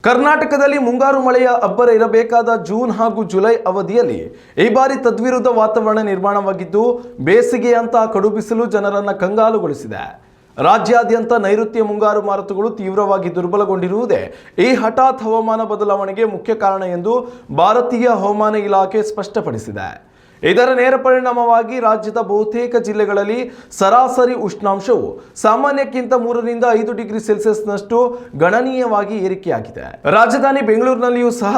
ಕರ್ನಾಟಕದಲ್ಲಿ ಮುಂಗಾರು ಮಳೆಯ ಅಬ್ಬರ ಇರಬೇಕಾದ ಜೂನ್ ಹಾಗೂ ಜುಲೈ ಅವಧಿಯಲ್ಲಿ ಈ ಬಾರಿ ತದ್ವಿರುದ್ಧ ವಾತಾವರಣ ನಿರ್ಮಾಣವಾಗಿದ್ದು ಬೇಸಿಗೆಯಂತ ಕಡುಬಿಸಿಲು ಜನರನ್ನ ಕಂಗಾಲುಗೊಳಿಸಿದೆ. ರಾಜ್ಯಾದ್ಯಂತ ನೈಋತ್ಯ ಮುಂಗಾರು ಮಾರುತಗಳು ತೀವ್ರವಾಗಿ ದುರ್ಬಲಗೊಂಡಿರುವುದೇ ಈ ಹಠಾತ್ ಹವಾಮಾನ ಬದಲಾವಣೆಗೆ ಮುಖ್ಯ ಕಾರಣ ಎಂದು ಭಾರತೀಯ ಹವಾಮಾನ ಇಲಾಖೆ ಸ್ಪಷ್ಟಪಡಿಸಿದೆ. ಇದರ ನೇರ ಪರಿಣಾಮವಾಗಿ ರಾಜ್ಯದ ಬಹುತೇಕ ಜಿಲ್ಲೆಗಳಲ್ಲಿ ಸರಾಸರಿ ಉಷ್ಣಾಂಶವು ಸಾಮಾನ್ಯಕ್ಕಿಂತ 3 ರಿಂದ 5 ಡಿಗ್ರಿ ಸೆಲ್ಸಿಯಸ್ನಷ್ಟು ಗಣನೀಯವಾಗಿ ಏರಿಕೆಯಾಗಿದೆ. ರಾಜಧಾನಿ ಬೆಂಗಳೂರಿನಲ್ಲಿಯೂ ಸಹ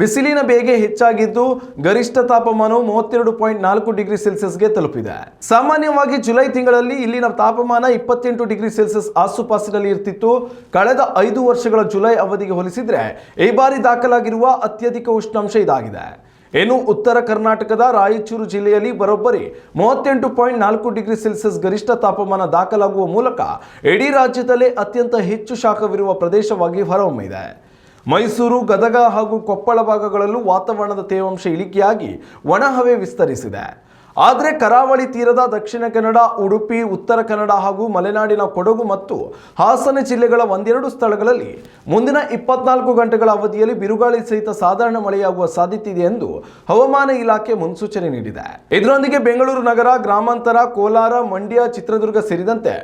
ಬಿಸಿಲಿನ ಬೇಗೆ ಹೆಚ್ಚಾಗಿದ್ದು ಗರಿಷ್ಠ ತಾಪಮಾನವು 32.4 ಡಿಗ್ರಿ ಸೆಲ್ಸಿಯಸ್ಗೆ ತಲುಪಿದೆ. ಸಾಮಾನ್ಯವಾಗಿ ಜುಲೈ ತಿಂಗಳಲ್ಲಿ ಇಲ್ಲಿನ ತಾಪಮಾನ 28 ಡಿಗ್ರಿ ಸೆಲ್ಸಿಯಸ್ ಆಸುಪಾಸಿನಲ್ಲಿ ಇರ್ತಿತ್ತು. ಕಳೆದ 5 ವರ್ಷಗಳ ಜುಲೈ ಅವಧಿಗೆ ಹೋಲಿಸಿದರೆ ಈ ಬಾರಿ ದಾಖಲಾಗಿರುವ ಅತ್ಯಧಿಕ ಉಷ್ಣಾಂಶ ಇದಾಗಿದೆ. ಇನ್ನು ಉತ್ತರ ಕರ್ನಾಟಕದ ರಾಯಚೂರು ಜಿಲ್ಲೆಯಲ್ಲಿ ಬರೋಬ್ಬರಿ 38.4 ಡಿಗ್ರಿ ಸೆಲ್ಸಿಯಸ್ ಗರಿಷ್ಠ ತಾಪಮಾನ ದಾಖಲಾಗುವ ಮೂಲಕ ಇಡೀ ರಾಜ್ಯದಲ್ಲೇ ಅತ್ಯಂತ ಹೆಚ್ಚು ಶಾಖವಿರುವ ಪ್ರದೇಶವಾಗಿ ಹೊರಹೊಮ್ಮಿದೆ. ಮೈಸೂರು, ಗದಗ ಹಾಗೂ ಕೊಪ್ಪಳ ಭಾಗಗಳಲ್ಲೂ ವಾತಾವರಣದ ತೇವಾಂಶ ಇಳಿಕೆಯಾಗಿ ಒಣಹವೆ ವಿಸ್ತರಿಸಿದೆ. ಆದರೆ ಕರಾವಳಿ ತೀರದ ದಕ್ಷಿಣ ಕನ್ನಡ, ಉಡುಪಿ, ಉತ್ತರ ಕನ್ನಡ ಹಾಗೂ ಮಲೆನಾಡಿನ ಕೊಡಗು ಮತ್ತು ಹಾಸನ ಜಿಲ್ಲೆಗಳ ಒಂದೆರಡು ಸ್ಥಳಗಳಲ್ಲಿ ಮುಂದಿನ 24 ಗಂಟೆಗಳ ಅವಧಿಯಲ್ಲಿ ಬಿರುಗಾಳಿ ಸಹಿತ ಸಾಧಾರಣ ಮಳೆಯಾಗುವ ಸಾಧ್ಯತೆ ಇದೆ ಎಂದು ಹವಾಮಾನ ಇಲಾಖೆ ಮುನ್ಸೂಚನೆ ನೀಡಿದೆ. ಇದರೊಂದಿಗೆ ಬೆಂಗಳೂರು ನಗರ, ಗ್ರಾಮಾಂತರ, ಕೋಲಾರ, ಮಂಡ್ಯ, ಚಿತ್ರದುರ್ಗ ಸೇರಿದಂತೆ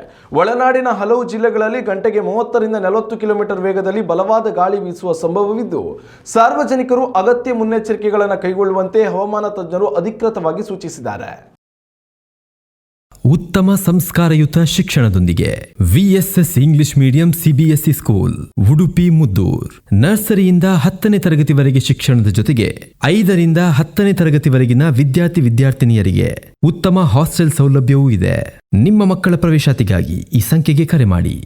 ಒಳನಾಡಿನ ಹಲವು ಜಿಲ್ಲೆಗಳಲ್ಲಿ ಗಂಟೆಗೆ 30 ರಿಂದ 40 ಕಿಲೋಮೀಟರ್ ವೇಗದಲ್ಲಿ ಬಲವಾದ ಗಾಳಿ ಬೀಸುವ ಸಂಭವವಿದ್ದು ಸಾರ್ವಜನಿಕರು ಅಗತ್ಯ ಮುನ್ನೆಚ್ಚರಿಕೆಗಳನ್ನು ಕೈಗೊಳ್ಳುವಂತೆ ಹವಾಮಾನ ತಜ್ಞರು ಅಧಿಕೃತವಾಗಿ ಸೂಚಿಸಿದ್ದಾರೆ. ಉತ್ತಮ ಸಂಸ್ಕಾರಯುತ ಶಿಕ್ಷಣದೊಂದಿಗೆ VSS English medium CBSE school Udupi Muddur. ನರ್ಸರಿಯಿಂದ 10ನೇ ತರಗತಿವರೆಗೆ ಶಿಕ್ಷಣದ ಜೊತೆಗೆ 5 ರಿಂದ 10ನೇ ತರಗತಿವರೆಗಿನ ವಿದ್ಯಾರ್ಥಿನಿಯರಿಗೆ ಉತ್ತಮ ಹಾಸ್ಟೆಲ್ ಸೌಲಭ್ಯವೂ ಇದೆ. ನಿಮ್ಮ ಮಕ್ಕಳ ಪ್ರವೇಶಾತಿಗಾಗಿ ಈ ಸಂಖ್ಯೆಗೆ ಕರೆ ಮಾಡಿ.